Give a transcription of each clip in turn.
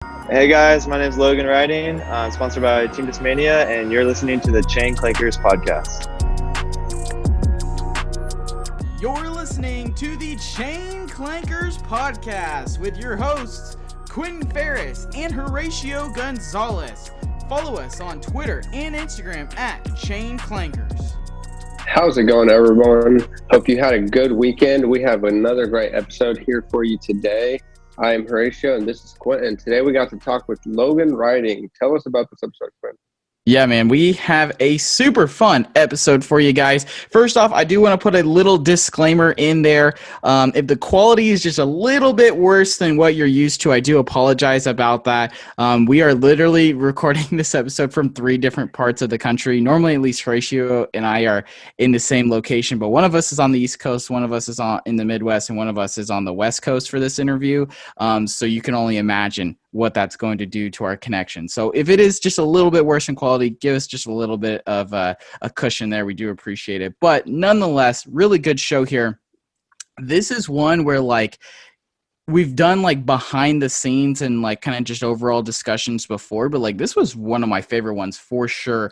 Hey guys, my name is Logan Riding. I'm sponsored by Team Discmania, and you're listening to the Clankers podcast. You're listening to the Clankers podcast with your hosts, Quentin Ferris and Horatio Gonzalez. Follow us on Twitter and Instagram at Clankers. How's it going, everyone? Hope you had a good weekend. We have another great episode here for you today. I am Horatio, and this is Quentin. Today we got to talk with Logan Riding. Tell us about this episode, Quentin. Yeah, man, we have a super fun episode for you guys. First off, I do want to put a little disclaimer in there. If the quality is just a little bit worse than what you're used to, I do apologize about that. We are literally recording this episode from 3 different parts of the country. Normally, at least Horatio and I are in the same location, but one of us is on the East Coast, one of us is in the Midwest, and one of us is on the West Coast for this interview. So you can only imagine what that's going to do to our connection. So if it is just a little bit worse in quality, give us just a little bit of a cushion there. We do appreciate it. But nonetheless, really good show here. This is one where we've done behind the scenes and kind of just overall discussions before, but this was one of my favorite ones for sure.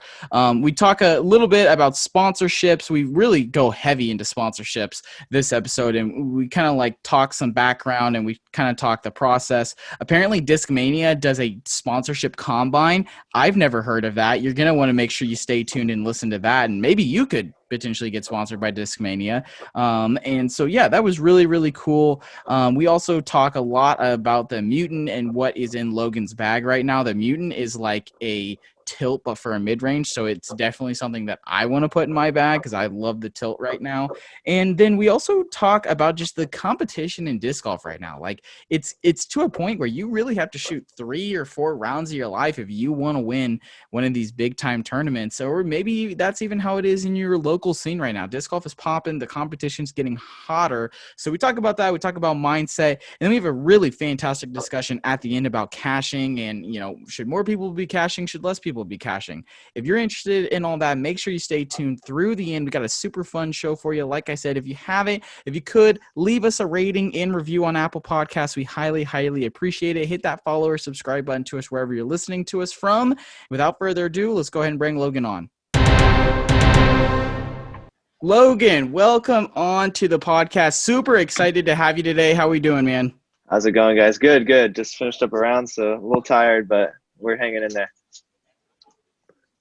We talk a little bit about sponsorships. We really go heavy into sponsorships this episode, and we kind of talk some background, and we kind of talk the process. Apparently Discmania does a sponsorship combine. I've never heard of that. You're going to want to make sure you stay tuned and listen to that, and maybe you could potentially get sponsored by Discmania. And so, yeah, that was really, really cool. We also talk a lot about the Mutant and what is in Logan's bag right now. The Mutant is like a tilt, but for a mid-range, so it's definitely something that I want to put in my bag because I love the tilt right now. And then we also talk about just the competition in disc golf right now. It's to a point where you really have to shoot 3 or 4 rounds of your life if you want to win one of these big time tournaments, or maybe that's even how it is in your local scene right now. Disc golf is popping, the competition's getting hotter. So we talk about that, we talk about mindset, and then we have a really fantastic discussion at the end about caching and, should more people be caching, should less people be caching. If you're interested in all that, make sure you stay tuned through the end. We got a super fun show for you. Like I said, if you could leave us a rating and review on Apple Podcasts, we highly, highly appreciate it. Hit that follow or subscribe button to us wherever you're listening to us from. Without further ado, let's go ahead and bring Logan on. Logan, welcome on to the podcast. Super excited to have you today. How are we doing, man? How's it going, guys? Good. Just finished up a round, so a little tired, but we're hanging in there.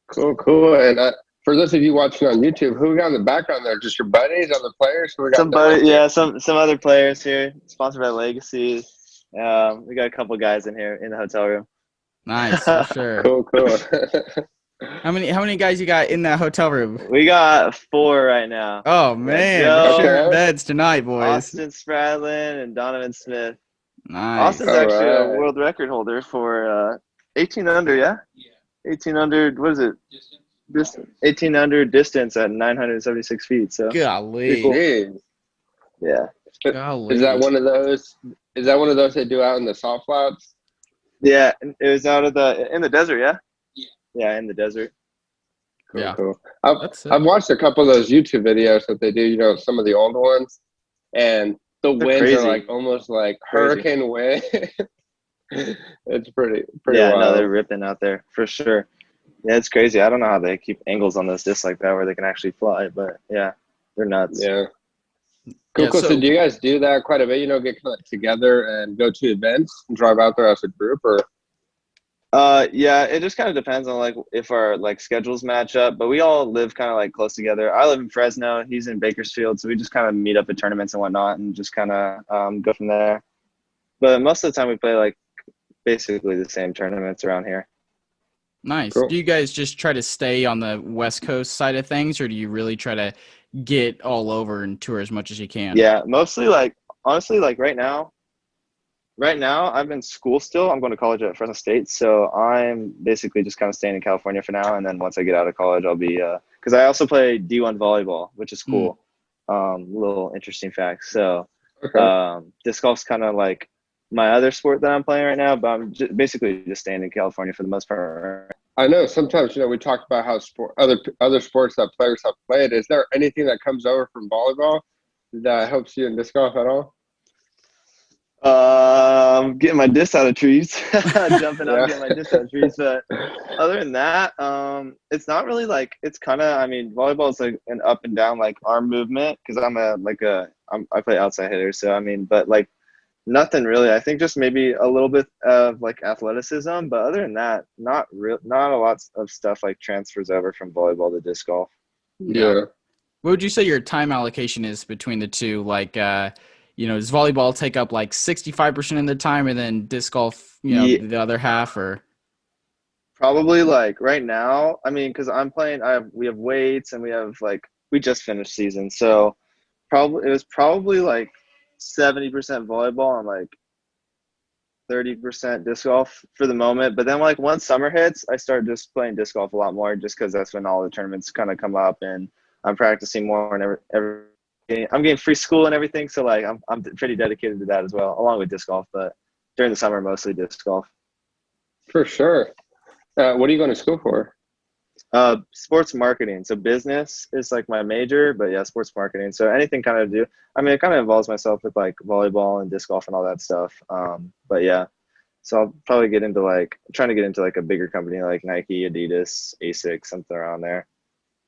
Cool. And for those of you watching on YouTube, who we got in the background there? Just your buddies, other players? Who we got some other players here. Sponsored by Legacy. We got a couple guys in here in the hotel room. Nice, for sure. Cool. How many guys you got in that hotel room? We got 4 right now. Oh man, we're sharing beds tonight, boys. Austin Spradlin and Donovan Smith. Nice. Austin's actually a world record holder for 18 under, yeah? 18 under, what is it? Distance. 18 under distance at 976 feet. So golly. Cool. Yeah. Golly. Is that one of those they do out in the soft flats? Yeah, it was out of in the desert, yeah? Yeah, in the desert. Cool. I've watched a couple of those YouTube videos that they do, some of the old ones, and the winds crazy. Are almost like hurricane wind. It's pretty yeah, wild. No, they're ripping out there for sure. Yeah, it's crazy. I don't know how they keep angles on those discs like that where they can actually fly, but yeah, they're nuts. Yeah. Cool. So do you guys do that quite a bit? Get kind of together and go to events and drive out there as a group, or? Yeah, it just kind of depends on if our schedules match up, but we all live kind of close together. I live in Fresno, he's in Bakersfield, so we just kind of meet up at tournaments and whatnot and just kind of go from there. But most of the time we play basically the same tournaments around here. Nice. Cool. Do you guys just try to stay on the West Coast side of things, or do you really try to get all over and tour as much as you can? Yeah, mostly honestly right now I'm in school still. I'm going to college at Fresno State, so I'm basically just kind of staying in California for now, and then once I get out of college I'll be because I also play D1 volleyball, which is cool. Little interesting fact. So disc golf's kind of my other sport that I'm playing right now, but I'm basically just staying in California for the most part. I know sometimes, we talk about how other sports that players have played. Is there anything that comes over from volleyball that helps you in disc golf at all? Getting my disc out of trees, jumping up, Yeah. getting my disc out of trees. But other than that, it's not really like it's kind of. I mean, volleyball is like an up and down like arm movement because I play outside hitter. So I mean, but like nothing really. I think just maybe a little bit of like athleticism, but other than that, not a lot of stuff like transfers over from volleyball to disc golf. Yeah. What would you say your time allocation is between the two? Like, does volleyball take up like 65% of the time and then disc golf, Yeah, the other half, or? probably like right now. I mean, because I'm playing, we have weights and we just finished season, so it was probably like 70% volleyball and like 30% disc golf for the moment. But then like once summer hits, I started just playing disc golf a lot more just because that's when all the tournaments kind of come up and I'm practicing more and I'm getting free school and everything. So like I'm pretty dedicated to that as well, along with disc golf. But during the summer, mostly disc golf. For sure. What are you going to school for? Sports marketing. So business is like my major, but yeah, sports marketing. So anything kind of it kind of involves myself with like volleyball and disc golf and all that stuff. But yeah, so I'll probably trying to get into like a bigger company like Nike, Adidas, ASICS, something around there.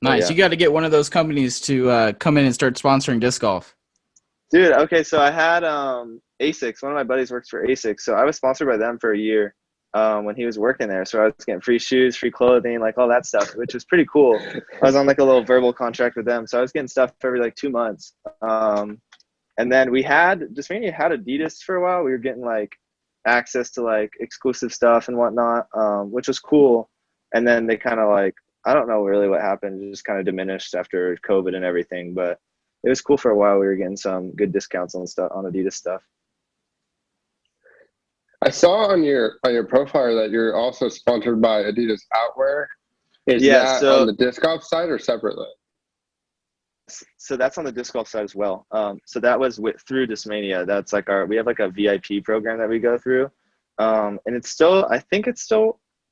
But Nice. yeah. You got to get one of those companies to come in and start sponsoring disc golf. Dude, okay, so I had ASICS. One of my buddies works for ASICS, so I was sponsored by them for a year when he was working there. So I was getting free shoes, free clothing, like all that stuff, which was pretty cool. I was on like a little verbal contract with them, so I was getting stuff every like 2 months. And then we had Adidas for a while. We were getting like access to like exclusive stuff and whatnot, which was cool. And then they kind of like, I don't know really what happened. It just kind of diminished after COVID and everything, but it was cool for a while. We were getting some good discounts on stuff on Adidas stuff. I saw on your profile that you're also sponsored by Adidas Outwear. Is that on the disc golf side or separately? So that's on the disc golf side as well. So that was through Discmania. That's like we have like a VIP program that we go through. And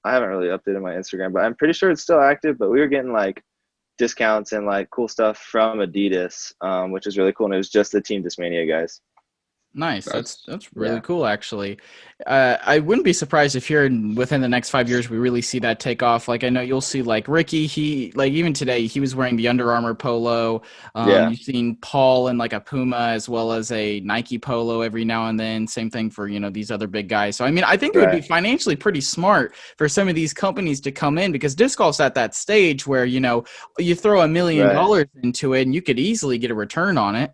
I haven't really updated my Instagram, but I'm pretty sure it's still active, but we were getting like discounts and like cool stuff from Adidas, which is really cool. And it was just the Team Discmania guys. Nice. That's really cool, actually. I wouldn't be surprised if within the next 5 years we really see that take off. Like I know you'll see like Ricky. He like even today he was wearing the Under Armour polo. You've seen Paul in like a Puma as well as a Nike polo every now and then. Same thing for these other big guys. So I mean I think it would be financially pretty smart for some of these companies to come in because disc golf's at that stage where you throw $1 million into it and you could easily get a return on it.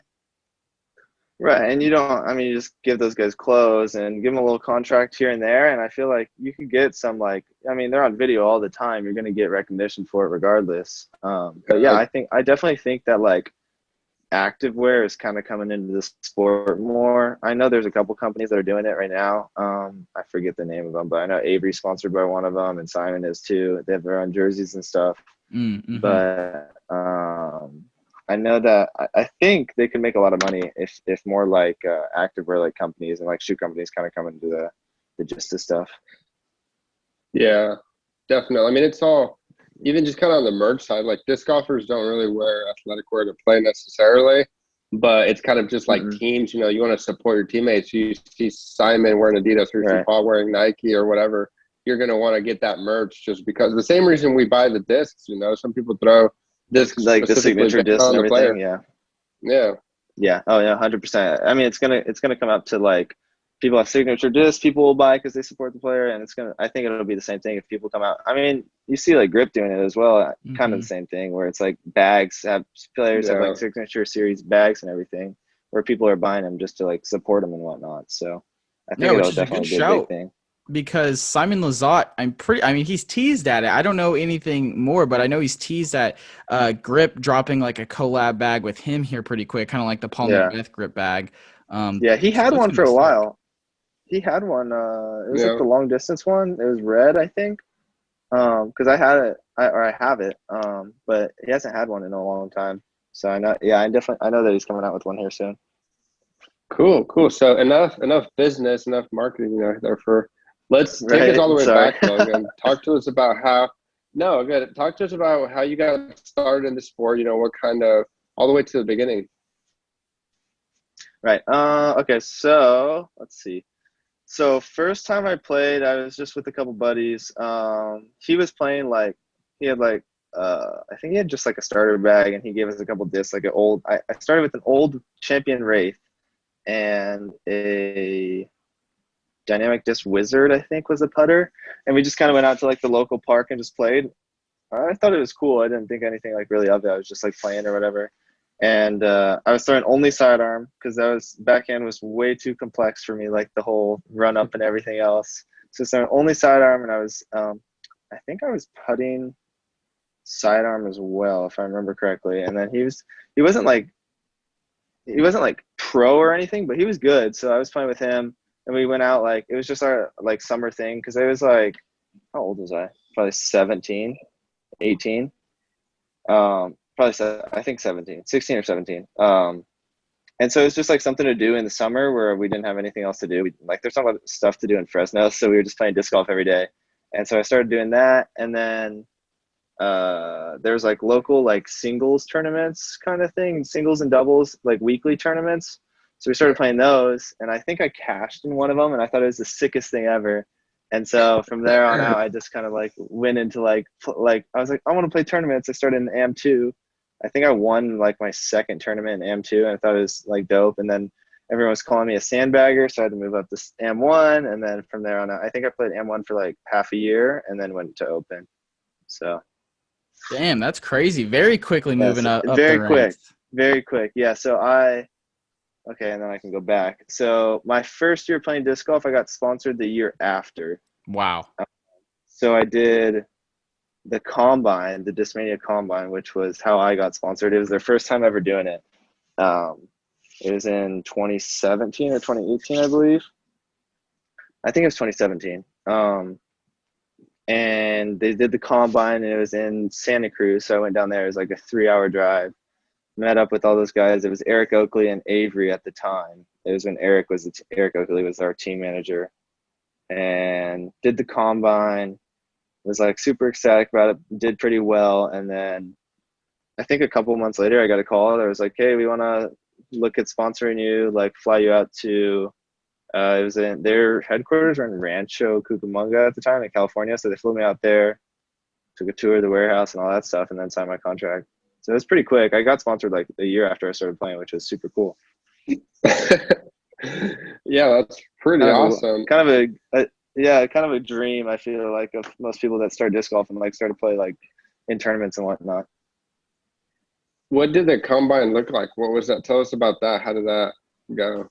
Right, and you just give those guys clothes and give them a little contract here and there, and I feel like you could get some they're on video all the time. You're going to get recognition for it regardless. But yeah, I definitely think that like activewear is kind of coming into the sport more. I know there's a couple companies that are doing it right now. I forget the name of them, but I know Avery's sponsored by one of them, and Simon is too. They have their own jerseys and stuff. Mm-hmm. But I know that I think they can make a lot of money if more like activewear like companies and like shoe companies kind of come into the gist of stuff. Yeah, definitely. I mean, it's all even just kind of on the merch side. Like disc golfers don't really wear athletic wear to play necessarily, but it's kind of just like teams. You want to support your teammates. You see Simon wearing Adidas or you see Paul wearing Nike or whatever. You're going to want to get that merch just because the same reason we buy the discs. Some people throw discs like the signature disc and everything. Yeah. Oh yeah, 100%. I mean, it's gonna come up to like people have signature discs. People will buy because they support the player, and I think it'll be the same thing if people come out. I mean, you see like Grip doing it as well. Kind of the same thing where it's like players have like signature series bags and everything, where people are buying them just to like support them and whatnot. So I think it'll definitely be a big thing. Because Simon Lizotte, he's teased at it. I don't know anything more, but I know he's teased at Grip dropping like a collab bag with him here pretty quick, kind of like the Paul Macbeth Grip bag. He had one for a while. He had one. It was like the long distance one. It was red, I think. Because I had it, I have it. But he hasn't had one in a long time. So I know. Yeah, I know that he's coming out with one here soon. Cool. So enough business, enough marketing. Let's take us all the way back, Logan. Talk to us about talk to us about how you got started in the sport, what kind of, all the way to the beginning. Right. Okay. So let's see. So first time I played, I was just with a couple buddies. He was playing like he had like I think he had just like a starter bag, and he gave us a couple discs, like an old. I started with an old Champion Wraith and a Dynamic Disc Wizard, I think was a putter, and we just kind of went out to like the local park and just played. I thought it was cool. I didn't think anything like really of it. I was just like playing or whatever. And I was throwing only sidearm because that was backhand was way too complex for me, like the whole run up and everything else. So throwing only sidearm, and I was I think I was putting sidearm as well, if I remember correctly. And then he wasn't like pro or anything, but he was good. So I was playing with him, and we went out like it was just our like summer thing because I was like, how old was I? Probably 17, 18. Probably I think 17, 16 or 17. And so it's just like something to do in the summer where we didn't have anything else to do. Like there's not a lot of stuff to do in Fresno, so we were just playing disc golf every day. And so I started doing that, and then there's like local like singles tournaments kind of thing, singles and doubles, like weekly tournaments. So we started playing those, and I think I cashed in one of them, and I thought it was the sickest thing ever. And so from there on out, I just kind of like went into like I was like, I want to play tournaments. I started in AM2. I think I won like my second tournament in AM2, and I thought it was like dope. And then everyone was calling me a sandbagger, so I had to move up to AM1. And then from there on out, I think I played AM1 for like half a year, and then went to Open. So Damn, that's crazy. Very quickly moving up very the quick, ranks. very quick. Yeah. So okay, and then I can go back. So my first year playing disc golf, I got sponsored the year after. Wow. So I did the Combine, the Discmania Combine, which was how I got sponsored. It was their first time ever doing it. It was in 2017 or 2018, I believe. I think it was 2017. And they did the Combine, and it was in Santa Cruz. So I went down there. It was like a 3-hour drive. Met up with all those guys. It was Eric Oakley and Avery at the time. It was when Eric Oakley was our team manager, and did the Combine. Was like super ecstatic about it. Did pretty well, and then I think a couple months later, I got a call. That was like, "Hey, we want to look at sponsoring you. Like, fly you out to." It was in their headquarters were in Rancho Cucamonga at the time in California. So they flew me out there, took a tour of the warehouse and all that stuff, and then signed my contract. So it was pretty quick. I got sponsored like a year after I started playing, which was super cool. Yeah, that's pretty awesome. Kind of a dream, I feel like, of most people that start disc golf and like start to play like in tournaments and whatnot. What did the Combine look like? What was that? Tell us about that. How did that go?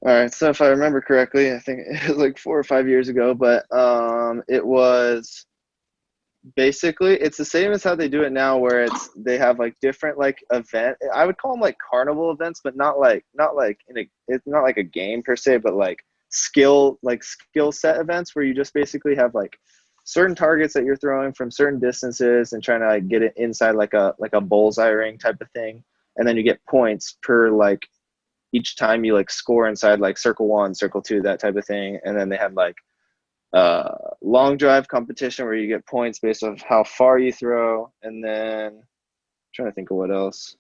All right, so if I remember correctly, I think it was like 4 or 5 years ago, but it was basically it's the same as how they do it now, where they have like different like event. I would call them like carnival events, but not like it's not like a game per se, but like skill set events where you just basically have like certain targets that you're throwing from certain distances and trying to like get it inside like a bullseye ring type of thing, and then you get points per like each time you like score inside like circle 1, circle 2, that type of thing. And then they had like long drive competition where you get points based off how far you throw. And then I'm trying to think of what else.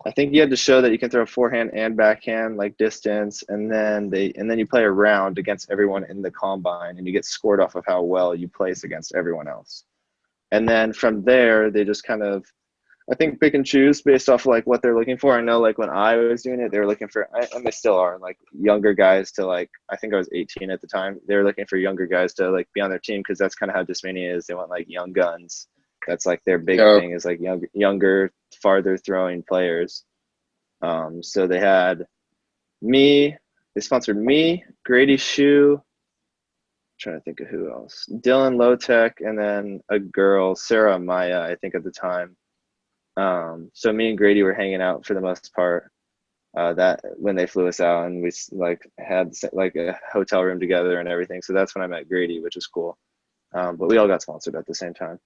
I think you had to show that you can throw forehand and backhand like distance, and then you play a round against everyone in the Combine, and you get scored off of how well you place against everyone else. And then from there, they just kind of, I think, pick and choose based off like what they're looking for. I know like when I was doing it, they were looking for, and they still are, like younger guys to like, I think I was 18 at the time. They were looking for younger guys to like be on their team, because that's kind of how Discmania is. They want like young guns. That's like their big thing, is like younger, farther throwing players. So they had me, they sponsored me, Grady Shue, trying to think of who else, Dylan Lowtech, and then a girl, Sarah Maya, I think at the time. So me and Grady were hanging out for the most part, that when they flew us out, and we like had like a hotel room together and everything. So that's when I met Grady, which was cool. But we all got sponsored at the same time.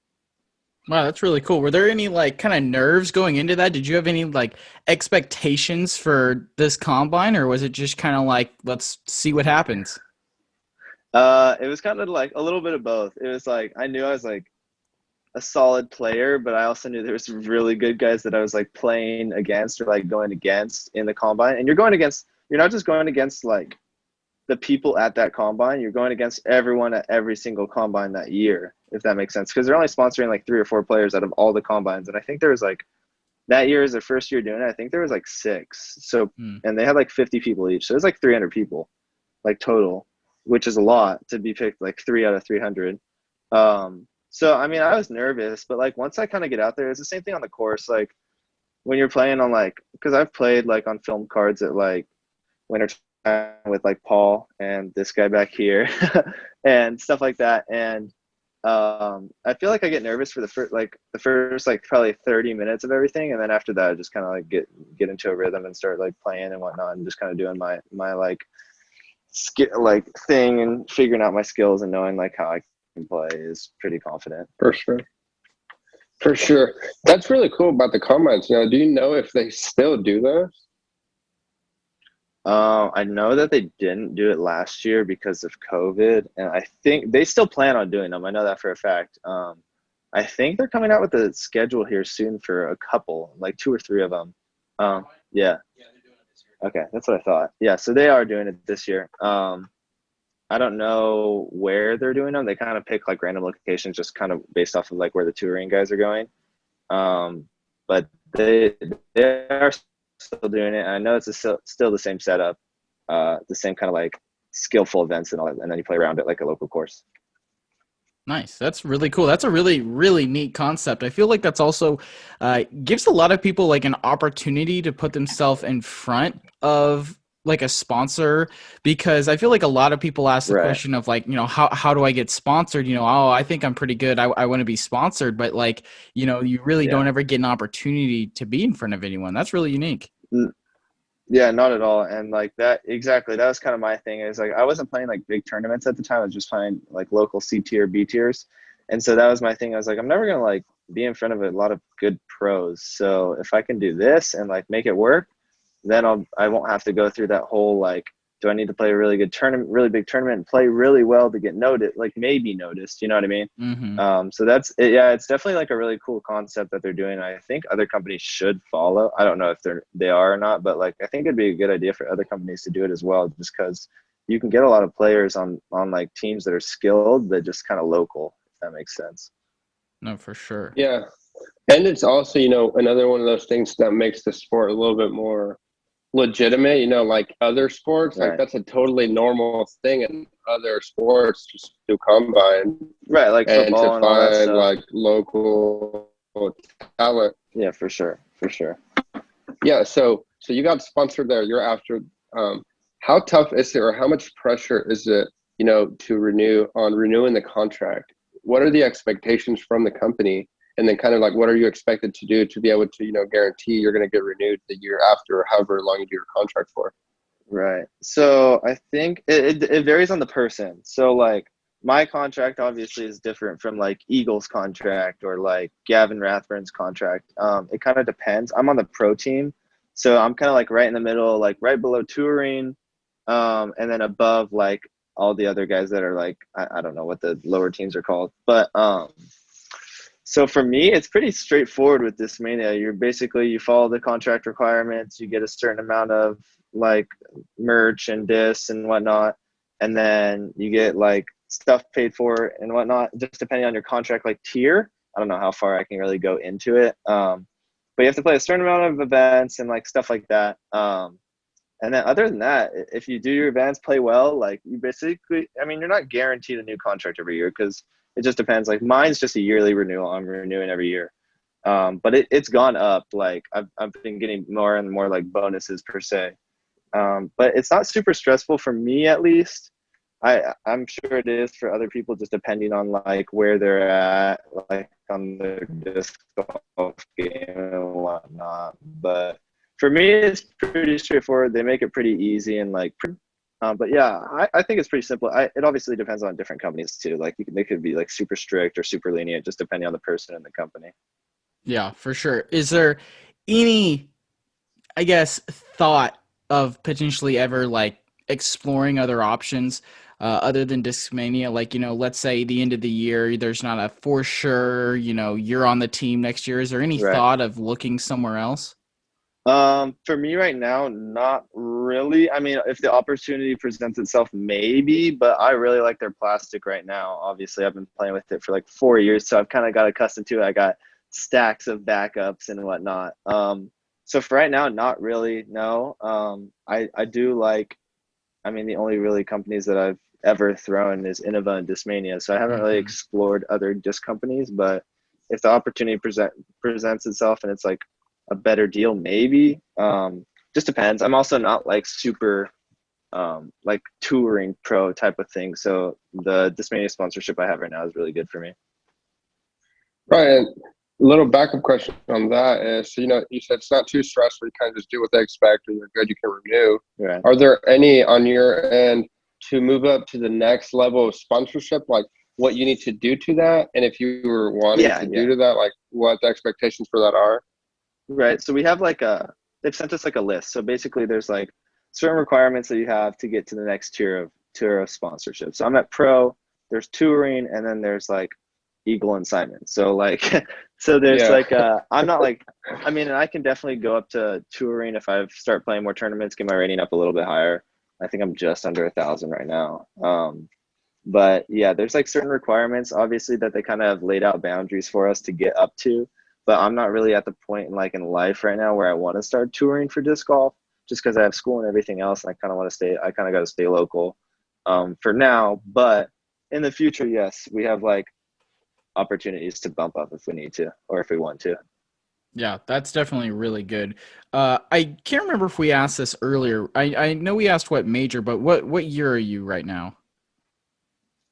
Wow, that's really cool. Were there any like kind of nerves going into that? Did you have any like expectations for this Combine, or was it just kind of like, let's see what happens? It was kind of like a little bit of both. It was like, I knew I was like a solid player, but I also knew there was some really good guys that I was like playing against or like going against in the combine. And you're not just going against like the people at that combine, you're going against everyone at every single combine that year, if that makes sense. Because they're only sponsoring like 3 or 4 players out of all the combines. And I think there was like, that year is their first year doing it, I think there was like 6. So, and they had like 50 people each. So there's like 300 people, like total, which is a lot to be picked like 3 out of 300. So, I mean, I was nervous, but like once I kind of get out there, it's the same thing on the course. Like when you're playing on like, because I've played like on film cards at like winter time with like Paul and this guy back here and stuff like that. And I feel like I get nervous for the first like probably 30 minutes of everything, and then after that I just kind of like get into a rhythm and start like playing and whatnot, and just kind of doing my like like thing and figuring out my skills and knowing like how I can play is pretty confident. For sure. That's really cool about the combines. Do you know if they still do those? I know that they didn't do it last year because of COVID, and I think they still plan on doing them. I know that for a fact. I think they're coming out with a schedule here soon for a couple, like 2 or 3 of them. Yeah. Yeah, they're doing it this year. Okay, that's what I thought. Yeah, so they are doing it this year. I don't know where they're doing them. They kind of pick like random locations, just kind of based off of like where the touring guys are going. But they are still doing it. I know it's still the same setup, the same kind of like skillful events and all that, and then you play around it like a local course. Nice. That's really cool. That's a really, really neat concept. I feel like that's also gives a lot of people like an opportunity to put themselves in front of like a sponsor, because I feel like a lot of people ask the Right. question of like, how do I get sponsored? Oh, I think I'm pretty good. I want to be sponsored, but like, you really don't ever get an opportunity to be in front of anyone. That's really unique. Yeah, not at all. And like that, exactly. That was kind of my thing, is like, I wasn't playing like big tournaments at the time. I was just playing like local C tier, B tiers. And so that was my thing. I was like, I'm never going to like be in front of a lot of good pros. So if I can do this and like make it work, then I won't have to go through that whole, like, do I need to play a really good tournament, really big tournament and play really well to get noted, like maybe noticed, you know what I mean? Mm-hmm. So that's it. Yeah, it's definitely like a really cool concept that they're doing. I think other companies should follow. I don't know if they are or not, but like, I think it'd be a good idea for other companies to do it as well, just because you can get a lot of players on like teams that are skilled, but just kind of local, if that makes sense. No, for sure. Yeah. And it's also, another one of those things that makes the sport a little bit more legitimate, like other sports, Right. like that's a totally normal thing in other sports, just do combine. Right, like and football to and all that find stuff. like local talent. Yeah, for sure. Yeah, so you got sponsored there. You're after. How tough is it, or how much pressure is it, to renewing the contract? What are the expectations from the company? And then kind of like, what are you expected to do to be able to, guarantee you're going to get renewed the year after, or however long you do your contract for? Right. So I think it varies on the person. So like my contract obviously is different from like Eagle's contract or like Gavin Rathburn's contract. It kind of depends. I'm on the pro team, so I'm kind of like right in the middle, like right below touring, and then above like all the other guys that are like, I don't know what the lower teams are called, but so for me, it's pretty straightforward with this mania. You follow the contract requirements, you get a certain amount of like merch and discs and whatnot, and then you get like stuff paid for and whatnot, just depending on your contract like tier. I don't know how far I can really go into it. But you have to play a certain amount of events and like stuff like that. And then other than that, if you do your events, play well, like you basically, I mean, you're not guaranteed a new contract every year because it just depends. Like mine's just a yearly renewal. I'm renewing every year. But it's gone up. Like I've been getting more and more like bonuses per se. But it's not super stressful for me, at least. I'm sure it is for other people, just depending on like where they're at, like on their disc golf game and whatnot. But for me, it's pretty straightforward. They make it pretty easy and like, but yeah, I think it's pretty simple. It obviously depends on different companies too. Like they could be like super strict or super lenient, just depending on the person and the company. Yeah, for sure. Is there any, I guess, thought of potentially ever like exploring other options? other than Discmania? Like, let's say the end of the year, there's not a for sure, you're on the team next year. Is there any Right. thought of looking somewhere else? For me right now, not really. I mean, if the opportunity presents itself, maybe, but I really like their plastic right now. Obviously, I've been playing with it for like 4 years, so I've kind of got accustomed to it. I got stacks of backups and whatnot. So for right now, not really, no. I do like, I mean, the only really companies that I've ever thrown is Innova and Discmania, so I haven't really Mhm. explored other disc companies, but if the opportunity presents itself and it's like a better deal, maybe. Just depends. I'm also not like super like touring pro type of thing, so the Discmania sponsorship I have right now is really good for me. Right. And a little backup question on that is, so, you said it's not too stressful. You kind of just do what they expect, and you're good. You can renew. Right. Are there any on your end to move up to the next level of sponsorship, like what you need to do to that? And if you were wanting Yeah, to yeah. do to that, like what the expectations for that are? Right. So we have like they've sent us like a list. So basically there's like certain requirements that you have to get to the next tier of sponsorship. So I'm at pro, there's touring, and then there's like Eagle and Simon. So like so there's Yeah. like I'm not like, I mean, and I can definitely go up to touring if I start playing more tournaments, get my rating up a little bit higher. I think I'm just under 1,000 right now. But yeah, there's like certain requirements, obviously, that they kind of have laid out boundaries for us to get up to. But I'm not really at the point in life right now where I want to start touring for disc golf, just because I have school and everything else, and I kind of want to stay. I kind of got to stay local for now. But in the future, yes, we have like opportunities to bump up if we need to or if we want to. Yeah, that's definitely really good. I can't remember if we asked this earlier. I know we asked what major, but what year are you right now?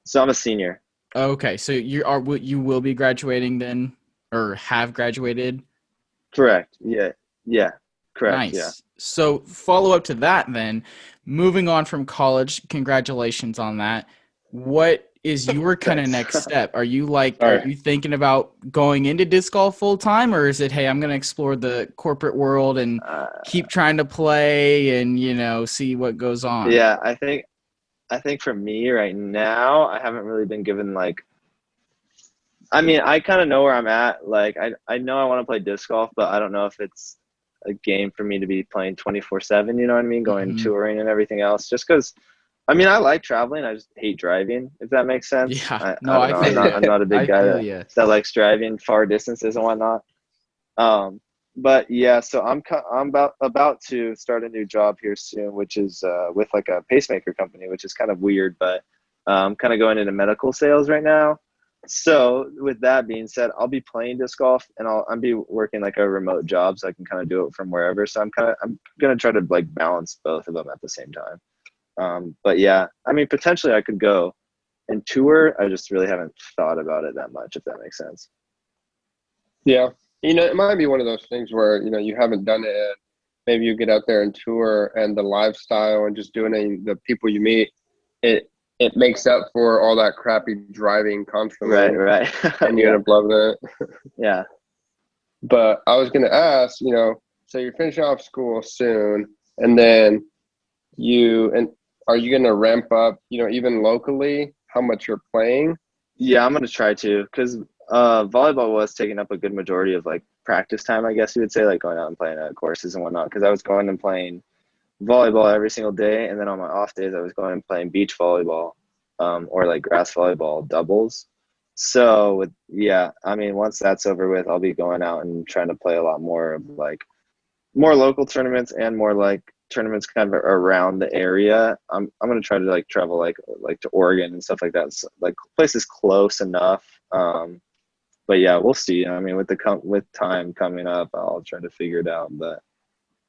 So I'm a senior. Okay, so you will be graduating then, or have graduated? Correct. Yeah. Yeah. Correct. Yeah. Nice. So follow up to that then, moving on from college, congratulations on that. What is your kind of Thanks. next step? Are All right. you thinking about going into disc golf full time, or is it, hey, I'm going to explore the corporate world and uh, keep trying to play and, see what goes on? yeah. I think for me right now, I haven't really been given like, I mean, I kind of know where I'm at. Like, I know I want to play disc golf, but I don't know if it's a game for me to be playing 24/7. You know what I mean? Going Hmm. touring and everything else. Just because, I mean, I like traveling. I just hate driving. If that makes sense. Yeah, I no, don't I know. feel you. I'm not a big I guy feel that you. likes driving far distances and whatnot. But yeah, so I'm about to start a new job here soon, which is with like a pacemaker company, which is kind of weird, but I'm kind of going into medical sales right now. So with that being said, I'll be playing disc golf and I'll be working like a remote job, so I can kind of do it from wherever. So I'm gonna try to like balance both of them at the same time. But yeah, I mean, potentially I could go and tour. I just really haven't thought about it that much, if that makes sense. Yeah. It might be one of those things where, you haven't done it and maybe you get out there and tour and the lifestyle and just doing it, the people you meet, it makes up for all that crappy driving Right, constantly right. and you Yeah, end up loving it. yeah. But I was gonna ask, so you're finishing off school soon and then and are you gonna ramp up, even locally, how much you're playing? Yeah, I'm gonna try to, because volleyball was taking up a good majority of like practice time, I guess you would say, like going out and playing at courses and whatnot. Because I was going and playing volleyball every single day, and then on my off days, I was going and playing beach volleyball, or like grass volleyball doubles. So yeah, I mean, once that's over with, I'll be going out and trying to play a lot more of like more local tournaments and more like tournaments kind of around the area. I'm gonna try to like travel like to Oregon and stuff like that. So, like places close enough. But yeah, we'll see. I mean, with time coming up, I'll try to figure it out. But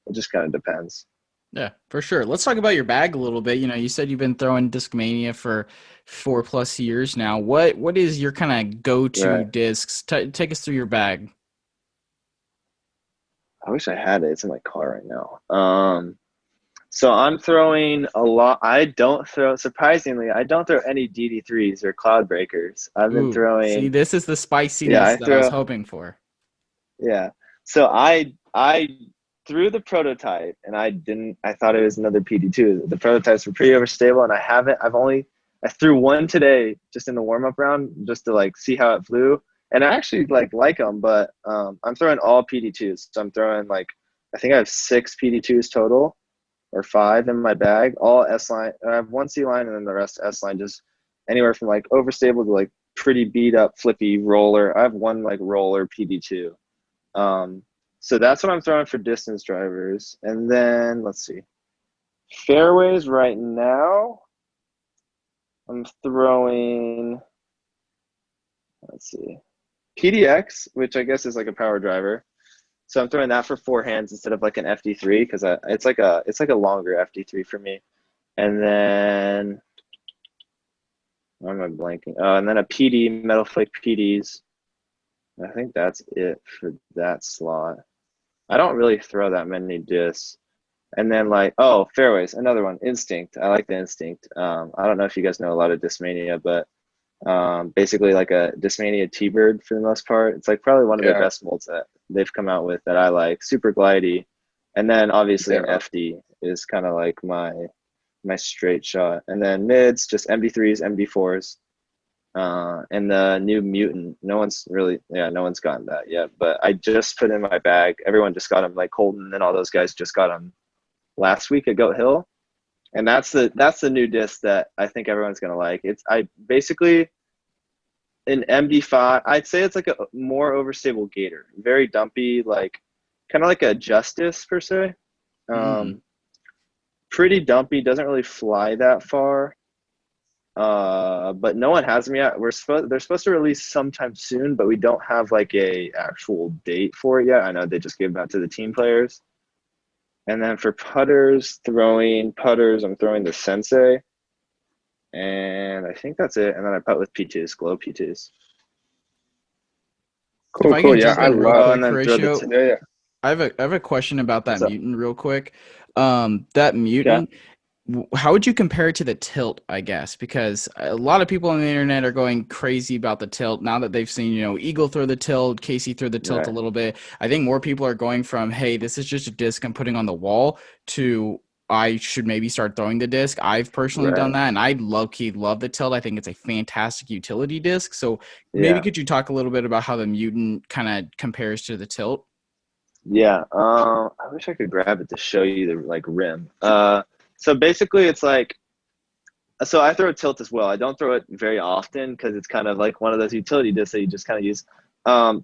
it just kind of depends. Yeah, for sure. Let's talk about your bag a little bit. You said you've been throwing Discmania for 4+ years now. What is your kind of go-to Right. discs? Take us through your bag. I wish I had it. It's in my car right now. So I'm throwing a lot. Surprisingly, I don't throw any DD3s or cloud breakers. I've been Ooh, see, throwing, this is the yeah, spiciness I that I was throw, hoping for. yeah. So I threw the prototype and I thought it was another PD2. The prototypes were pretty overstable and I've I threw one today just in the warm up round just to like see how it flew, and I actually like them, but I'm throwing all PD2s. So I'm throwing like I think I have 6 PD2s total or 5 in my bag, all S line. I have 1 C line and then the rest S line, just anywhere from like overstable to like pretty beat up flippy roller. I have 1 like roller PD2. So that's what I'm throwing for distance drivers. And then let's see. Fairways right now, I'm throwing, let's see, PDX, which I guess is like a power driver. So I'm throwing that for 4 hands instead of like an FD3 because it's like a longer FD3 for me. And then why am I blanking? And then a PD, Metal Flake PDs. I think that's it for that slot. I don't really throw that many discs. And then like, oh, fairways, another one, Instinct. I like the Instinct. I don't know if you guys know a lot of Discmania, but basically like a Discmania T-Bird for the most part. It's like probably one of their best molds that they've come out with that I like. Super glidey. And then obviously an FD is kind of like my straight shot. And then mids, just MD3s, MD4s. And the new Mutant. No one's gotten that yet. But I just put in my bag. Everyone just got them, like Colton and all those guys just got them last week at Goat Hill. And that's the new disc that I think everyone's gonna like. I basically an MD5. I'd say it's like a more overstable gator, very dumpy, like kind of like a Justice per se. Pretty dumpy, doesn't really fly that far. But no one has them yet. They're supposed to release sometime soon, but we don't have like a actual date for it yet. I know they just gave them out to the team players. And then for putters, I'm throwing the Sensei. And I think that's it. And then I putt with P2s, glow P2s. Cool. Yeah, I love. And then throw the I have a question about that Mutant real quick. That Mutant, how would you compare it to the Tilt, I guess? Because a lot of people on the internet are going crazy about the Tilt now that they've seen, Eagle throw the Tilt, Casey throw the Tilt a little bit. I think more people are going from, hey, this is just a disc I'm putting on the wall, to I should maybe start throwing the disc. I've personally done that, and I low-key love the Tilt. I think it's a fantastic utility disc. So maybe could you talk a little bit about how the Mutant kind of compares to the Tilt? Yeah, I wish I could grab it to show you the like rim. So basically it's like, so I throw a Tilt as well. I don't throw it very often because it's kind of like one of those utility discs that you just kind of use.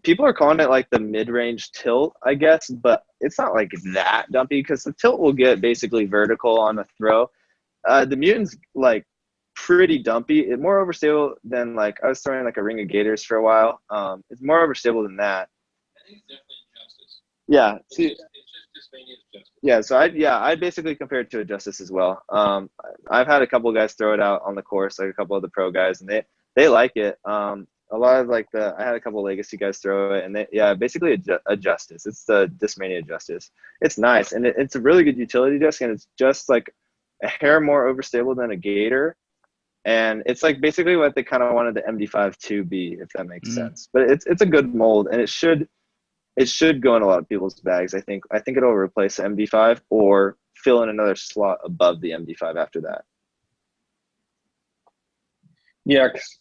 People are calling it like the mid-range Tilt, I guess, but it's not like that dumpy because the Tilt will get basically vertical on a throw. The Mutant's like pretty dumpy. It's more overstable than like I was throwing like a Ring of Gators for a while. It's more overstable than that. I think it's definitely Justice. Yeah. See, it's just Discmania's Justice. Yeah, so I basically compare it to a Justice as well. I've had a couple of guys throw it out on the course, like a couple of the pro guys, and they like it. A lot of like I had a couple of legacy guys throw it, and basically a Justice. It's the Discmania Justice. It's nice, and it's a really good utility disc, and it's just like a hair more overstable than a Gator, and it's like basically what they kind of wanted the MD5 to be, if that makes sense. But it's a good mold, and it should go in a lot of people's bags. I think it'll replace the MD5 or fill in another slot above the MD5 after that. Yeah, cause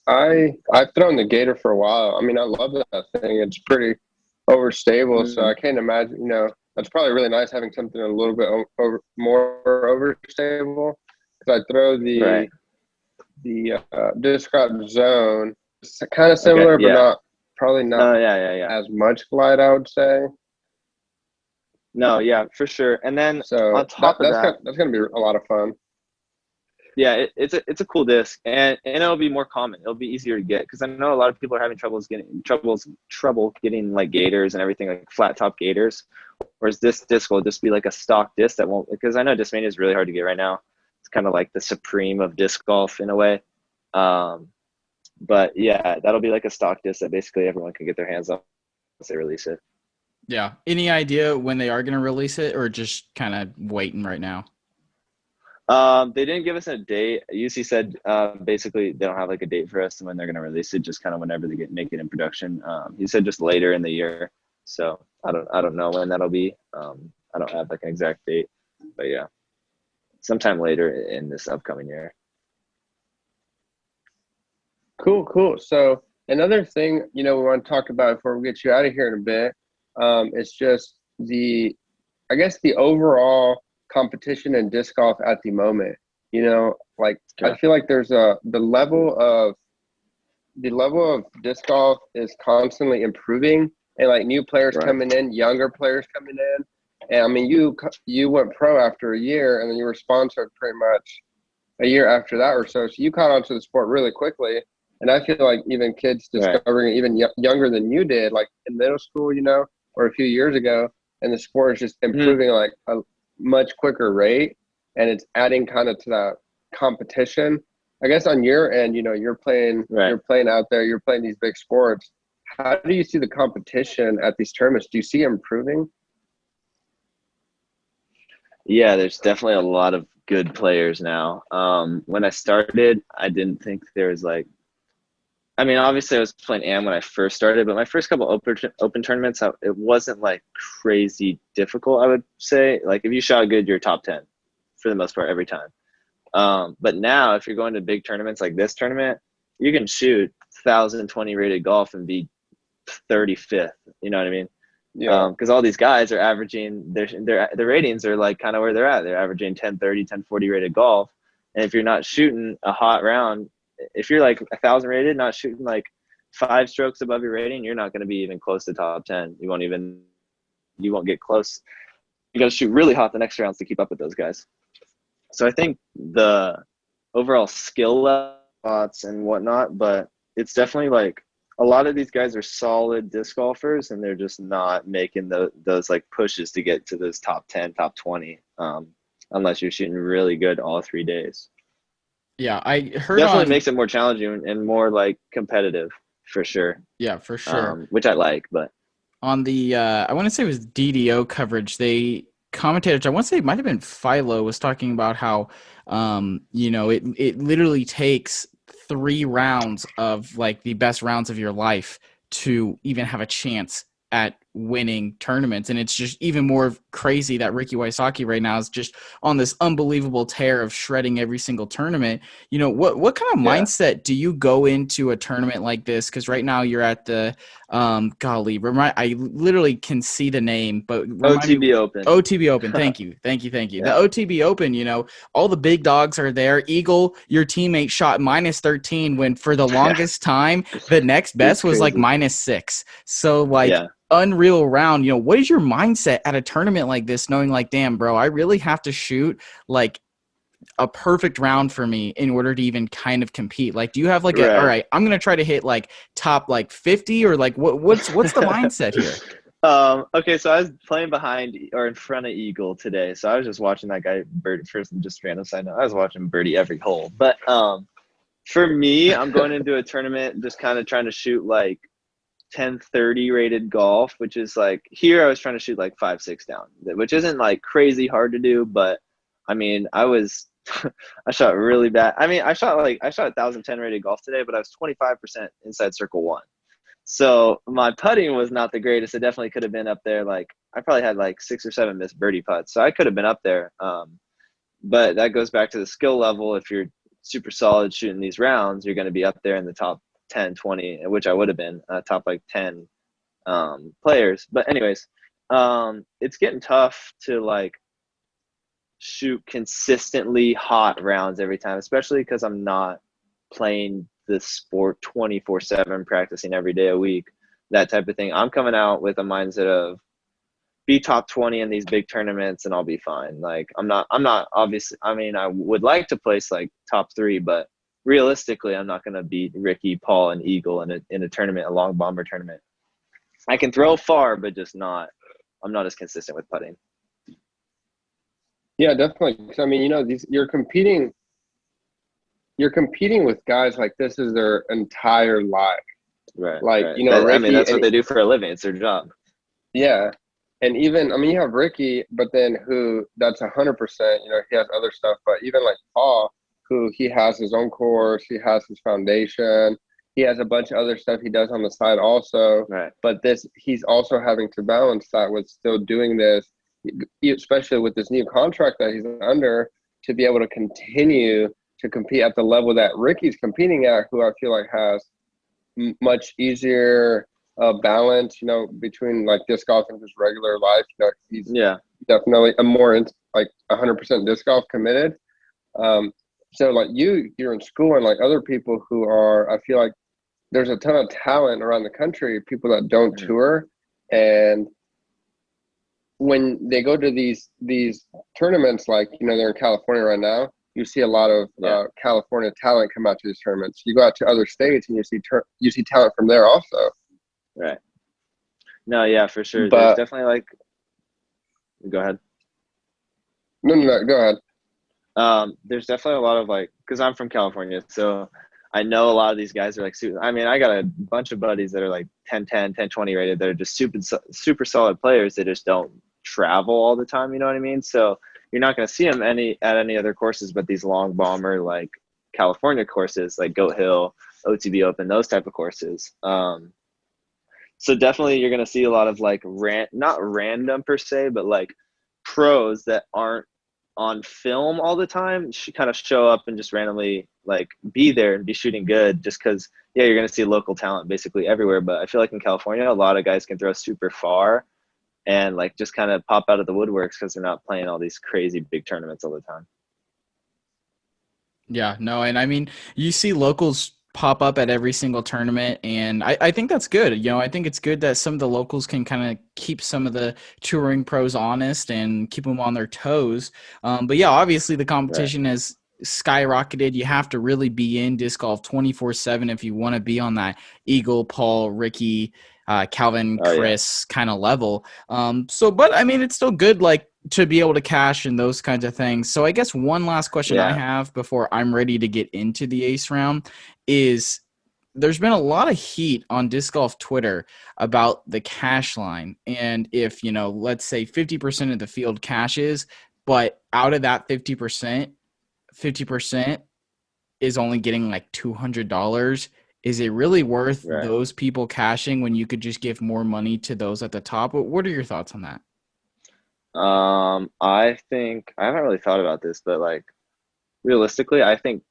I've thrown the Gator for a while. I mean, I love that thing. It's pretty overstable, so I can't imagine. That's probably really nice having something a little bit more overstable. Because I throw the Disc Route Zone. It's kind of similar, but probably not as much glide, I would say. No, yeah, for sure. And then so on top of that, that's going to be a lot of fun. Yeah, it's a cool disc, and it'll be more common. It'll be easier to get because I know a lot of people are having trouble getting like Gators and everything, like flat top Gators. Whereas this disc will just be like a stock disc that won't, because I know Discmania is really hard to get right now. It's kind of like the supreme of disc golf in a way. But yeah, that'll be like a stock disc that basically everyone can get their hands on once they release it. Yeah. Any idea when they are going to release it, or just kind of waiting right now? They didn't give us a date. UC said basically they don't have like a date for us and when they're going to release it, just kind of whenever they make it in production. He said just later in the year. So I don't know when that'll be. I don't have like an exact date, but yeah, sometime later in this upcoming year. Cool. So another thing, we want to talk about before we get you out of here in a bit, is just I guess the overall competition in disc golf at the moment. Like I feel like there's the level of disc golf is constantly improving, and like new players Right. coming in, younger players coming in. And I mean, you went pro after a year, and then you were sponsored pretty much a year after that or so. So you caught on to the sport really quickly. And I feel like even kids Right. discovering it even younger than you did, like in middle school, or a few years ago, and the sport is just improving like a much quicker rate, and it's adding kind of to that competition. I guess on your end, you're playing out there, you're playing these big sports. How do you see the competition at these tournaments? Do you see it improving? Yeah, there's definitely a lot of good players now. When I started, I didn't think there was obviously I was playing AM when I first started, but my first couple open tournaments, it wasn't like crazy difficult, I would say. Like if you shot good, you're top 10 for the most part every time. But now if you're going to big tournaments like this tournament, you can shoot 1,020 rated golf and be 35th. You know what I mean? Yeah. Because all these guys are averaging their ratings are like kind of where they're at. They're averaging 1030, 1040 rated golf. And if you're not shooting a hot round, if you're like 1,000 rated, not shooting like 5 strokes above your rating, you're not going to be even close to top 10. You won't get close. You got to shoot really hot the next rounds to keep up with those guys. So I think the overall skill levels and whatnot, but it's definitely like a lot of these guys are solid disc golfers, and they're just not making those like pushes to get to those top 10, top 20, unless you're shooting really good all 3 days. Yeah, I heard Definitely makes it more challenging and more like competitive for sure. Yeah, for sure. Which I like, but on the I want to say it was DDO coverage, they commentators, I want to say it might have been Philo, was talking about how it literally takes 3 rounds of like the best rounds of your life to even have a chance at winning tournaments. And it's just even more crazy that Ricky Wysocki right now is just on this unbelievable tear of shredding every single tournament. What kind of mindset do you go into a tournament like this? Because right now you're at the I literally can see the name, but OTB Open. OTB Open. Thank you. Yeah. The OTB Open, all the big dogs are there. Eagle, your teammate, shot -13 when for the longest time the next best was like -6. So unreal round. What is your mindset at a tournament like this, knowing like, damn, bro, I really have to shoot like a perfect round for me in order to even kind of compete? Like, do you have like all right, I'm gonna try to hit like top like 50, or like what's the mindset here? Okay, so I was playing behind or in front of Eagle today, so I was just watching that guy birdie. First, just random side note, I was watching birdie every hole. But for me, I'm going into a tournament just kind of trying to shoot like 1030 rated golf, which is like, here I was trying to shoot like 5-6 down, which isn't like crazy hard to do, but I mean, I shot really bad. I mean, I shot 1,010 rated golf today, but I was 25% inside circle 1. So my putting was not the greatest. It definitely could have been up there. Like I probably had like 6 or 7 missed birdie putts, so I could have been up there. But that goes back to the skill level. If you're super solid shooting these rounds, you're going to be up there in the top 10, 20, which I would have been top like 10 players. But anyways, it's getting tough to like shoot consistently hot rounds every time, especially because I'm not playing the sport 24/7, practicing every day a week, that type of thing. I'm coming out with a mindset of be top 20 in these big tournaments and I'll be fine. Like I'm not obviously, I mean, I would like to place like top 3, but realistically, I'm not going to beat Ricky, Paul, and Eagle in a tournament, a long bomber tournament. I can throw far, but I'm not as consistent with putting. Yeah, definitely. I mean, you're competing with guys like this is their entire life. Right. Like, right. Ricky, I mean, that's what they do for a living. It's their job. Yeah. And even, I mean, you have Ricky, but then that's 100%, he has other stuff, but even like Paul, who he has his own course, he has his foundation, he has a bunch of other stuff he does on the side also. Right. But he's also having to balance that with still doing this, especially with this new contract that he's under, to be able to continue to compete at the level that Ricky's competing at, who I feel like has much easier balance, between like disc golf and just regular life. He's definitely a more like 100% disc golf committed. So like you're in school, and like other people who are, I feel like there's a ton of talent around the country, people that don't tour, and when they go to these tournaments, like they're in California right now, you see a lot of California talent come out to these tournaments. You go out to other states and you see talent from there also. Right. No, yeah, for sure. But, there's definitely like, go ahead. No, go ahead. There's definitely a lot of like, because I'm from California, so I know a lot of these guys are like, I mean, I got a bunch of buddies that are like 10-10, 10-20 rated that are just super solid players that just don't travel all the time, you know what I mean? So you're not going to see them at any other courses but these long bomber like California courses like Goat Hill, OTB Open, those type of courses. So definitely you're going to see a lot of like not random per se, but like pros that aren't on film all the time kind of show up and just randomly like be there and be shooting good, just because you're going to see local talent basically everywhere. But I feel like in California a lot of guys can throw super far and like just kind of pop out of the woodworks because they're not playing all these crazy big tournaments all the time. Yeah, no, and I mean, you see locals pop up at every single tournament, and I think that's good. I think it's good that some of the locals can kind of keep some of the touring pros honest and keep them on their toes. But yeah, obviously the competition has skyrocketed. You have to really be in disc golf 24/7 if you want to be on that Eagle, Paul, Ricky, Calvin, Chris kind of level. But I mean, it's still good, like, to be able to cash and those kinds of things. So I guess one last question I have before I'm ready to get into the ace round is, there's been a lot of heat on disc golf Twitter about the cash line. And if, let's say 50% of the field cashes, but out of that 50% is only getting like $200. Is it really worth those people cashing when you could just give more money to those at the top? What are your thoughts on that? I think I haven't really thought about this, but like realistically, I think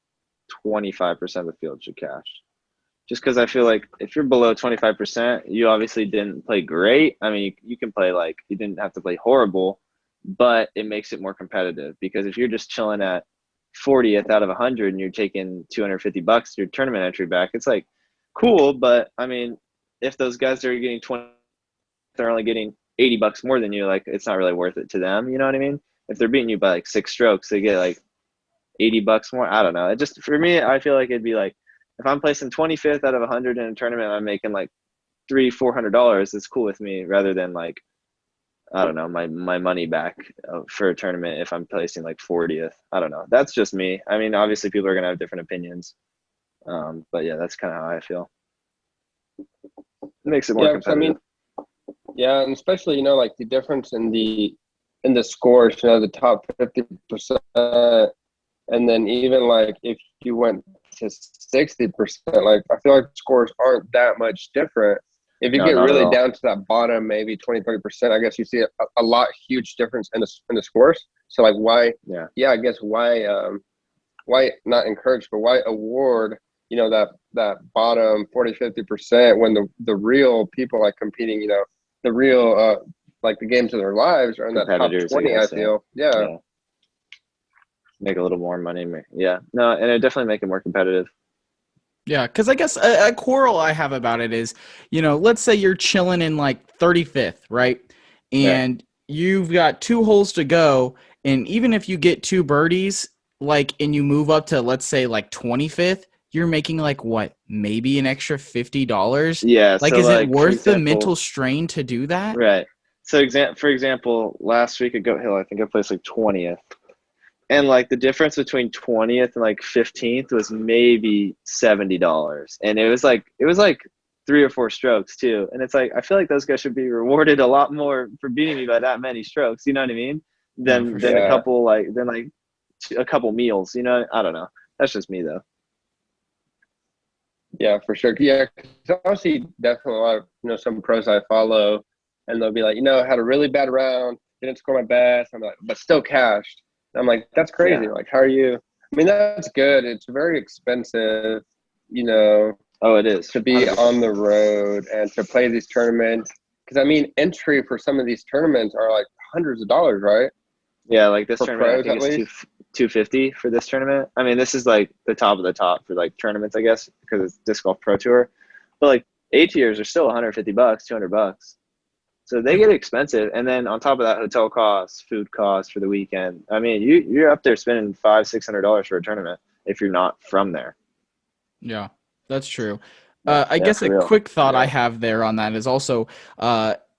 25% of the field should cash. Just because I feel like if you're below 25%, you obviously didn't play great. I mean, you can play like, you didn't have to play horrible, but it makes it more competitive. Because if you're just chilling at 40th out of 100 and you're taking $250 to your tournament entry back, it's like cool. But I mean, if those guys that are getting 20, they're only getting $80 more than you, like, it's not really worth it to them. You know what I mean? If they're beating you by like 6 strokes, they get like $80 more. I don't know. It just, for me, I feel like it'd be like, if I'm placing 25th out of 100 in a tournament, I'm making like $300-400. It's cool with me, rather than like, I don't know, my money back for a tournament if I'm placing like 40th. I don't know. That's just me. I mean, obviously people are gonna have different opinions, but yeah, that's kind of how I feel. It makes it more competitive. I mean, and especially like the difference in the scores. The top 50%, and then even like if you went to 60%, like I feel like scores aren't that much different. If you get really down to that bottom, maybe 20-30%, I guess you see a lot huge difference in the scores. So like why? I guess why not encourage, but why award that bottom 40-50% when the real people like competing, the real like the games of their lives are in that top 20. I feel make a little more money. And it definitely make it more competitive. Yeah, because I guess a quarrel I have about it is, let's say you're chilling in like 35th, right? And you've got 2 holes to go, and even if you get 2 birdies, like, and you move up to, let's say, like 25th, you're making like what, maybe an extra $50? Yeah. Like, so is like, it worth the mental strain to do that? Right. So for example, last week at Goat Hill, I think I placed like 20th. And like the difference between 20th and like 15th was maybe $70. And it was like 3 or 4 strokes too. And it's like, I feel like those guys should be rewarded a lot more for beating me by that many strokes. You know what I mean? Than a couple a couple meals, I don't know. That's just me though. Yeah, for sure. Yeah. Cause I see definitely a lot of, some pros I follow, and they'll be like, had a really bad round, didn't score my best. I'm like, but still cashed. I'm like, that's crazy. Like, how are you? I mean, that's good. It's very expensive, you know, Oh, it is to be 100%. on the road and to play these tournaments. Because I mean, entry for some of these tournaments are like hundreds of dollars, right? Yeah, like this For tournament, I pros think at it's least. 250 for this tournament. I mean, this is like the top of the top for like tournaments, I guess, because it's Disc Golf Pro Tour. But like A tiers are still 150 bucks, 200 bucks. So they get expensive, and then on top of that, hotel costs, food costs for the weekend. I mean, you're up there spending $500-$600 for a tournament if you're not from there. Yeah, that's true. Yeah, I guess for a real. quick thought I Yeah. have there on that is also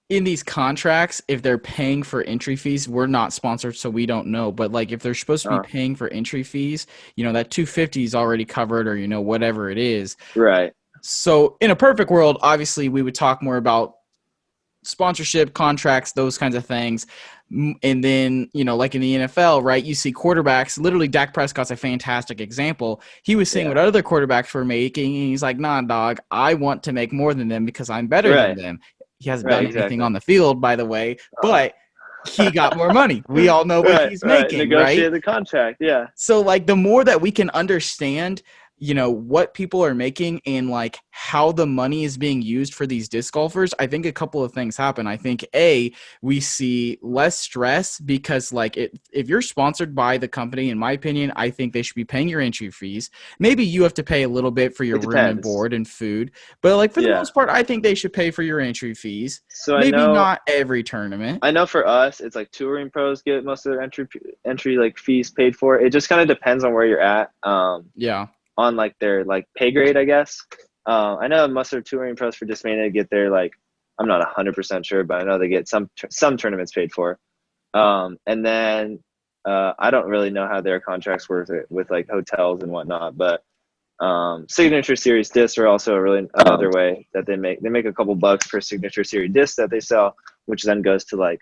in these contracts, if they're paying for entry fees, we're not sponsored, so we don't know. But like if they're supposed to be paying for entry fees, that 250 is already covered, or whatever it is. Right. So in a perfect world, obviously we would talk more about sponsorship contracts, those kinds of things. And then, like in the NFL, right, you see quarterbacks, literally Dak Prescott's a fantastic example. He was seeing what other quarterbacks were making, and he's like, nah, dog, I want to make more than them because I'm better than them. He hasn't done anything on the field, by the way, but he got more money. We all know what he's making, right? Negotiate the contract, yeah. So like the more that we can understand what people are making and like how the money is being used for these disc golfers, I think a couple of things happen. I think we see less stress because like if you're sponsored by the company, in my opinion, I think they should be paying your entry fees. Maybe you have to pay a little bit for your room and board and food, but like for the most part, I think they should pay for your entry fees. So maybe not every tournament. I know for us, it's like touring pros get most of their entry like fees paid for. It just kind of depends on where you're at. On like their like pay grade, I guess. I know most of their touring pros for Discmania get their like, I'm not 100% sure, but I know they get some tournaments paid for. And then I don't really know how their contracts work with like hotels and whatnot, but signature series discs are also another way that they make a couple bucks per signature series disc that they sell, which then goes to like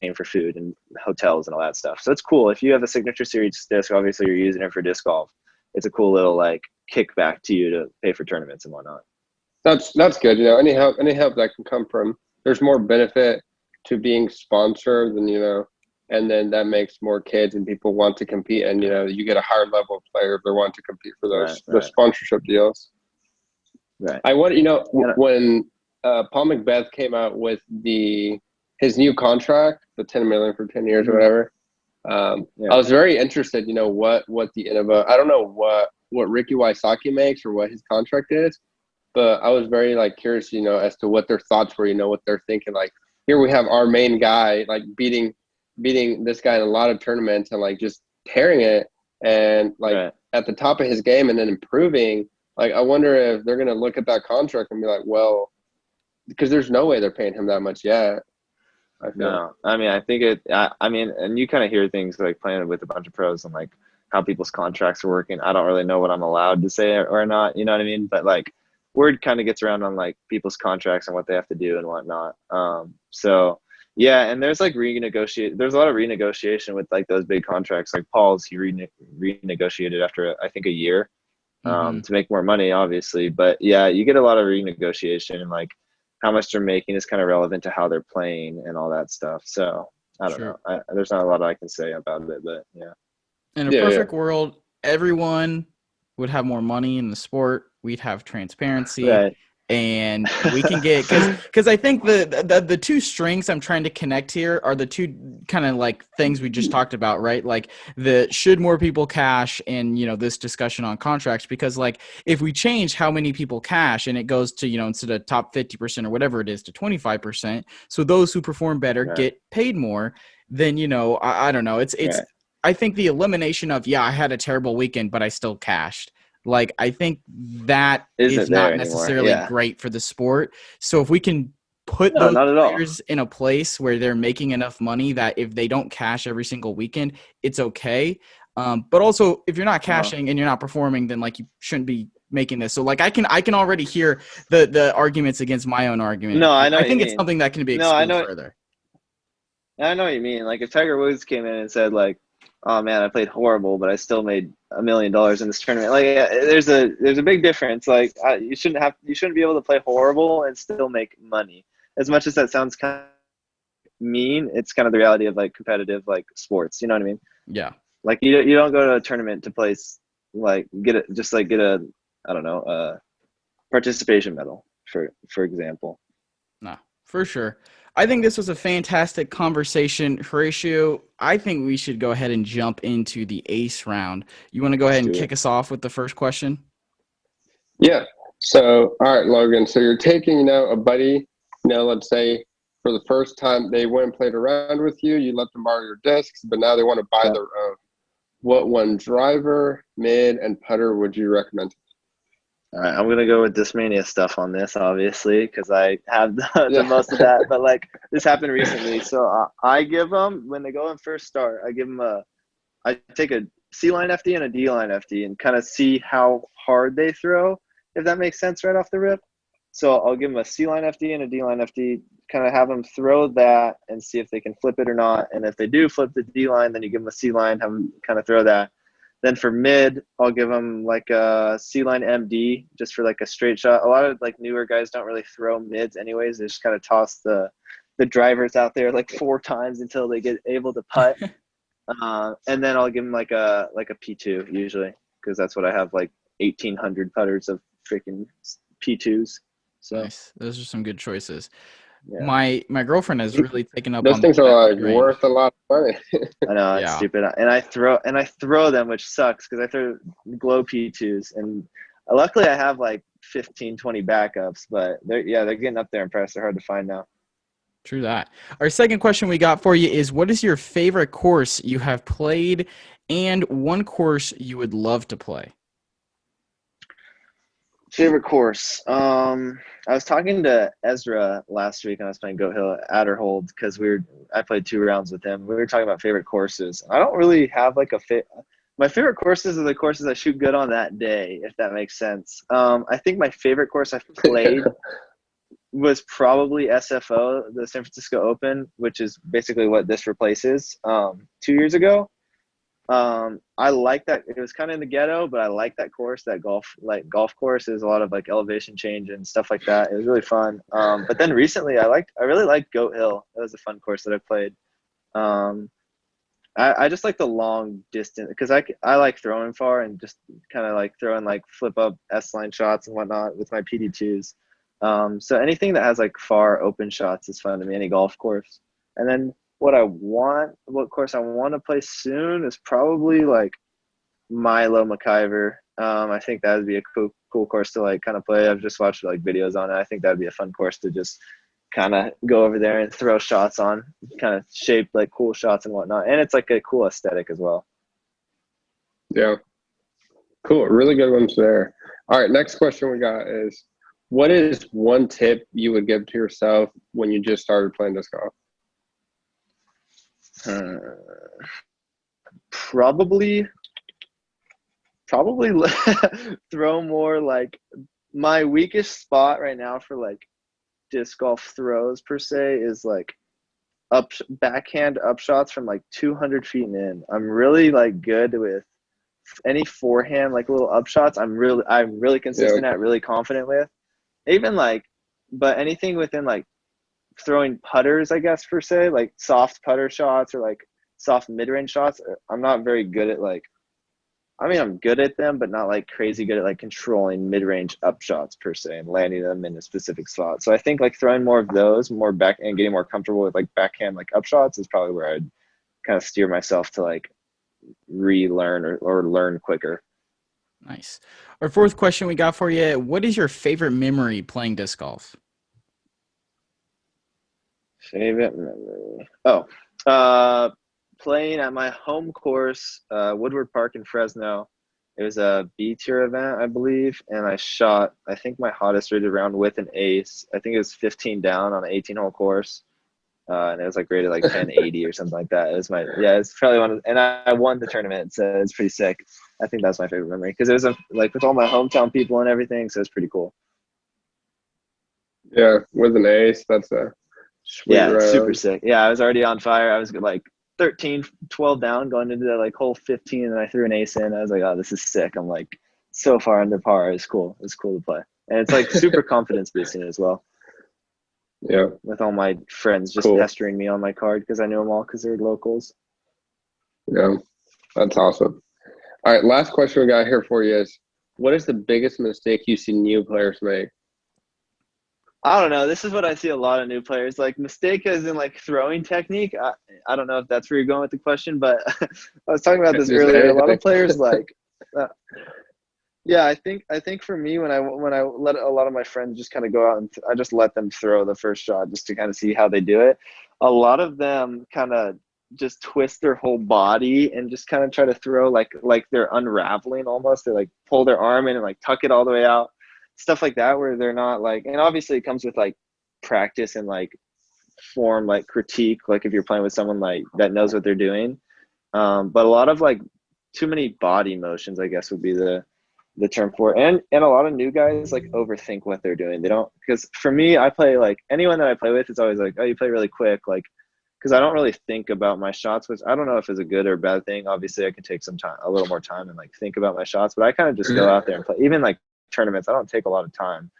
paying for food and hotels and all that stuff. So it's cool. If you have a signature series disc, obviously you're using it for disc golf. It's a cool little like kickback to you to pay for tournaments and whatnot. That's good. Any help that can come from, there's more benefit to being sponsored than, and then that makes more kids and people want to compete, and you get a higher level of player if they want to compete for those sponsorship deals. Right. I want when Paul McBeth came out with his new contract, the $10 million for 10 years or whatever. I was very interested, what the I don't know what Ricky Wysocki makes or what his contract is, but I was very like curious, as to what their thoughts were, what they're thinking. Like here we have our main guy like beating this guy in a lot of tournaments and like just tearing it and like at the top of his game and then improving. Like I wonder if they're gonna look at that contract and be like, well, because there's no way they're paying him that much yet. No, I mean, I think and you kind of hear things like playing with a bunch of pros and like how people's contracts are working. I don't really know what I'm allowed to say or not, you know what I mean? But like word kind of gets around on like people's contracts and what they have to do and whatnot. So yeah, and there's like there's a lot of renegotiation with like those big contracts. Like Paul's, he renegotiated after I think a year to make more money, obviously. But yeah, you get a lot of renegotiation and like how much they're making is kind of relevant to how they're playing and all that stuff. So I don't know. There's not a lot I can say about it, but yeah. In a perfect world, everyone would have more money in the sport. We'd have transparency, and we can get because I think the two strengths I'm trying to connect here are the two kind of like things we just talked about, right? Like should more people cash, and this discussion on contracts, because like if we change how many people cash and it goes to instead of top 50% or whatever it is to 25%, so those who perform better get paid more, then I don't know. It's I think the elimination of I had a terrible weekend but I still cashed. Like, I think that is not necessarily great for the sport. So if we can put those players in a place where they're making enough money that if they don't cash every single weekend, it's okay. But also, if you're not cashing and you're not performing, then like you shouldn't be making this. So like I can already hear the arguments against my own argument. No, I know. I think it's something that can be explored further. I know what you mean. Like if Tiger Woods came in and said like, oh man, I played horrible, but I still made $1 million in this tournament. Like, there's a big difference. Like, you shouldn't be able to play horrible and still make money. As much as that sounds kind of mean, it's kind of the reality of like competitive like sports. You know what I mean? Yeah. Like you don't go to a tournament to place like get a I don't know participation medal for example. No, for sure. I think this was a fantastic conversation, Horatio. I think we should go ahead and jump into the ace round. You want to go ahead Let's and do kick it. us off with the first question? Yeah. So, all right, Logan. So you're taking, a buddy, let's say for the first time they went and played around with you. You let them borrow your discs, but now they want to buy Yeah. their own. What one driver, mid, and putter would you recommend? All right, I'm gonna go with Discmania stuff on this, obviously, because I have the Yeah. most of that. But like this happened recently, so I give them when they go in first start. I take a C line FD and a D line FD and kind of see how hard they throw, if that makes sense, right off the rip. So I'll give them a C line FD and a D line FD, kind of have them throw that and see if they can flip it or not. And if they do flip the D line, then you give them a C line, have them kind of throw that. Then for mid, I'll give them like a C line MD just for like a straight shot. A lot of like newer guys don't really throw mids anyways. They just kind of toss the drivers out there like 4 times until they get able to putt. And then I'll give them like a P2 usually, because that's what I have, like 1,800 putters of freaking P2s. So Nice. Those are some good choices. yeah, My girlfriend has really taken up Those on things that are like mid-range. worth a lot of money. I know it's Yeah. stupid, and I throw them, which sucks because I throw glow P2s, and luckily I have like 15, 20 backups, but they're getting up there in price. They're hard to find now. True that. Our second question we got for you is, what is your favorite course you have played and one course you would love to play? Favorite course. I was talking to Ezra last week and I was playing Goat Hill at Adderhold because I played 2 rounds with him. We were talking about favorite courses. I don't really have like my favorite courses are the courses I shoot good on that day, if that makes sense. I think my favorite course I've played was probably SFO, the San Francisco Open, which is basically what this replaces, 2 years ago. I like that. It was kind of in the ghetto, but I like that course, that golf course. There's a lot of like elevation change and stuff like that. It was really fun. But then recently I really liked Goat Hill. That was a fun course that I played. I just like the long distance because I like throwing far and just kind of like throwing like flip up S-line shots and whatnot with my PD2s. So anything that has like far open shots is fun to me, any golf course. And then what course I want to play soon is probably like Milo McIver. I think that would be a cool course to like kind of play. I've just watched like videos on it. I think that'd be a fun course to just kind of go over there and throw shots on, kind of shape like cool shots and whatnot. And it's like a cool aesthetic as well. Yeah. Cool. Really good ones there. All right. Next question we got is, what is one tip you would give to yourself when you just started playing disc golf? Probably throw more. Like my weakest spot right now for like disc golf throws per se is like backhand up shots from like 200 feet and in. I'm really like good with any forehand like little up shots. I'm really consistent at, really confident with. Even like, but anything within like throwing putters, I guess per se, like soft putter shots or like soft mid-range shots, I'm not very good at like, I mean, I'm good at them, but not like crazy good at like controlling mid-range up shots per se and landing them in a specific spot. So I think like throwing more of those, more back and getting more comfortable with like backhand like up shots is probably where I'd kind of steer myself to like relearn or learn quicker. Nice. Our fourth question we got for you, what is your favorite memory playing disc golf? Favorite memory. Playing at my home course, Woodward Park in Fresno. It was a B tier event, I believe, and I shot, I think, my hottest rated round with an ace. I think it was 15 down on an 18-hole course, and it was like rated like 1080 or something like that. It's probably one of, and I won the tournament, so it's pretty sick. I think that's my favorite memory because it was like with all my hometown people and everything, so it's pretty cool. Yeah, with an ace, that's a sweet round. It's super sick. Yeah, I was already on fire. I was like 13, 12 down going into that like hole 15, and I threw an ace in. I was like, oh, this is sick. I'm like so far under par. It's cool. It's cool to play. And it's like super confidence boosting as well. Yeah. With all my friends just pestering me on my card because I knew them all because they're locals. Yeah. That's awesome. All right, last question we got here for you is, what is the biggest mistake you see new players make? I don't know. This is what I see a lot of new players like mistake as in like throwing technique. I don't know if that's where you're going with the question, but I was talking about this Just earlier. A lot anything. of players like, yeah, I think for me when I let a lot of my friends just kind of go out and I just let them throw the first shot just to kind of see how they do it. A lot of them kind of just twist their whole body and just kind of try to throw like they're unraveling almost. They like pull their arm in and like tuck it all the way out. Stuff like that where they're not like, and obviously it comes with like practice and like form, like critique, like if you're playing with someone like that knows what they're doing. But a lot of like too many body motions, I guess would be the term for it. And a lot of new guys like overthink what they're doing. They don't, because for me, I play like anyone that I play with, it's always like, oh, you play really quick. Like, because I don't really think about my shots, which I don't know if it's a good or bad thing. Obviously I could take some time, a little more time and like think about my shots, but I kind of just go out there and play. Even like tournaments, I don't take a lot of time.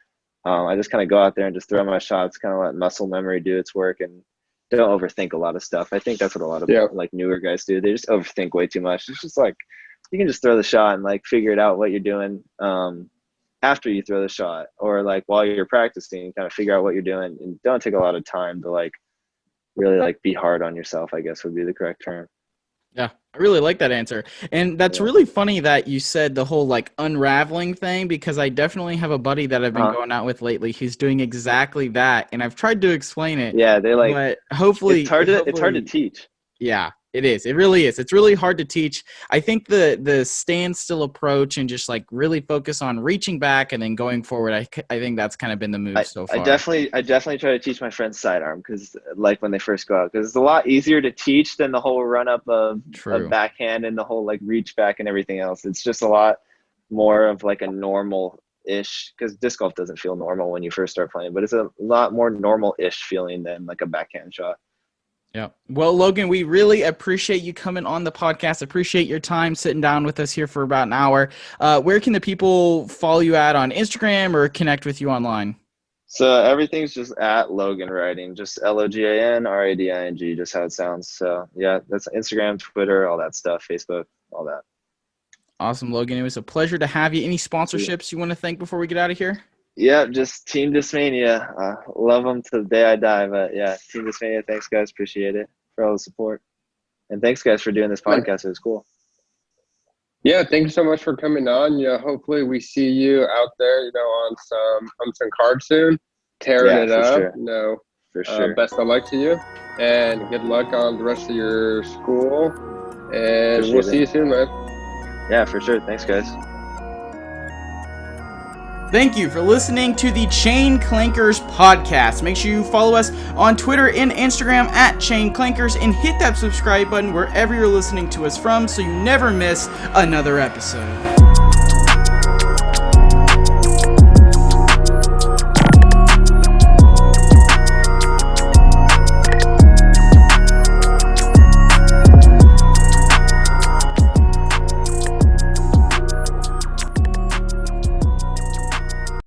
I just kind of go out there and just throw my shots, kind of let muscle memory do its work and don't overthink a lot of stuff. I think that's what a lot of like newer guys do. They just overthink way too much. It's just like you can just throw the shot and like figure it out what you're doing after you throw the shot, or like while you're practicing, kind of figure out what you're doing and don't take a lot of time to like really like be hard on yourself, I guess would be the correct term. Yeah, I really like that answer. And that's really funny that you said the whole like unraveling thing, because I definitely have a buddy that I've been going out with lately. He's doing exactly that. And I've tried to explain it. Yeah, they like, but hopefully it's hard to teach. Yeah, it is. It really is. It's really hard to teach. I think the standstill approach and just like really focus on reaching back and then going forward. I think that's kind of been the move so far. I definitely try to teach my friends sidearm, because like when they first go out, because it's a lot easier to teach than the whole run up of backhand and the whole like reach back and everything else. It's just a lot more of like a normal-ish, because disc golf doesn't feel normal when you first start playing, but it's a lot more normal-ish feeling than like a backhand shot. Yeah. Well, Logan, we really appreciate you coming on the podcast. Appreciate your time sitting down with us here for about an hour. Where can the people follow you at on Instagram or connect with you online? So everything's just at Logan Riding, just LOGAN, just how it sounds. So yeah, that's Instagram, Twitter, all that stuff, Facebook, all that. Awesome, Logan. It was a pleasure to have you. Any sponsorships you want to thank before we get out of here? Yeah, just Team Discmania. Love them to the day I die. But yeah, Team Discmania, thanks guys. Appreciate it for all the support. And thanks guys for doing this podcast. It was cool. Yeah, thank you so much for coming on. Yeah, hopefully we see you out there, on some cards soon, tearing it up. Sure. For sure. Best of luck to you, and good luck on the rest of your school. And we'll see you soon, man. Yeah, for sure. Thanks, guys. Thank you for listening to the Chain Clankers podcast. Make sure you follow us on Twitter and Instagram at Chain Clankers, and hit that subscribe button wherever you're listening to us from so you never miss another episode.